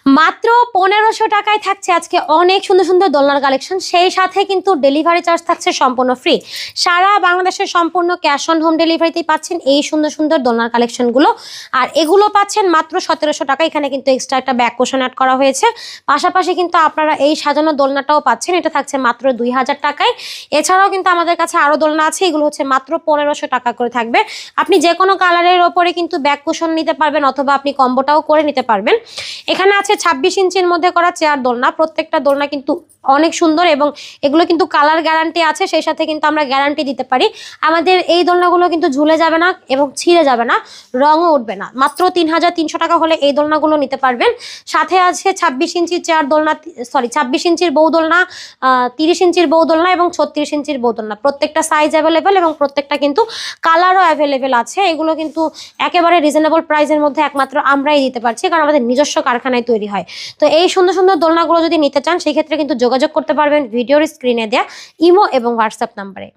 মাত্র 1500 টাকায় থাকছে আজকে অনেক সুন্দর সুন্দর দোলনার কালেকশন, সেই সাথে কিন্তু ডেলিভারি চার্জ থাকছে সম্পূর্ণ ফ্রি। সারা বাংলাদেশের সম্পূর্ণ ক্যাশ অন হোম ডেলিভারিতেই পাচ্ছেন এই সুন্দর সুন্দর দোলনার কালেকশনগুলো। আর এগুলো পাচ্ছেন মাত্র 1700 টাকা। এখানে কিন্তু এক্সট্রা একটা ব্যাক কুশন অ্যাড করা হয়েছে। পাশাপাশি কিন্তু আপনারা এই সাজানো দোলনাটাও পাচ্ছেন, এটা থাকছে মাত্র 2000 টাকায়। এছাড়াও কিন্তু আমাদের কাছে আরো দোলনা আছে, এগুলো হচ্ছে মাত্র 1500 টাকা করে থাকবে। আপনি যে কোনো কালারের ওপরে কিন্তু ব্যাক কুশন নিতে পারবেন, অথবা আপনি কম্বোটাও করে নিতে পারবেন। এখানে আছে 26 ইঞ্চির মধ্যে করা চেয়ার দোলনা। প্রত্যেকটা দোলনা কিন্তু অনেক সুন্দর এবং এগুলো কিন্তু কালার গ্যারান্টি আছে, সেই সাথে কিন্তু আমরা গ্যারান্টি দিতে পারি। আমাদের এই দোলনাগুলো কিন্তু ঝুলে যাবে না এবং ছিঁড়ে যাবে না, রঙও উঠবে না। মাত্র 3300 টাকা হলে এই দোলনাগুলো নিতে পারবেন। সাথে আছে 26 ইঞ্চির চেয়ার দোলনা, 26 ইঞ্চির বউ দোলনা, 30 ইঞ্চির বউ দোলনা এবং 36 ইঞ্চির বউ দোলনা। প্রত্যেকটা সাইজ অ্যাভেলেবেল এবং প্রত্যেকটা কিন্তু কালারও অ্যাভেলেবেল আছে। এগুলো কিন্তু একেবারে রিজনেবল প্রাইসের মধ্যে একমাত্র আমরাই দিতে পারছি, কারণ আমাদের নিজস্ব কারখানায় তৈরি হয়। তো এই সুন্দর সুন্দর দোলনাগুলো যদি নিতে চান, সেই ক্ষেত্রে কিন্তু যোগাযোগ করতে পারবেন ভিডিওর স্ক্রিনে দেয়া ইমো এবং হোয়াটসঅ্যাপ নাম্বারে।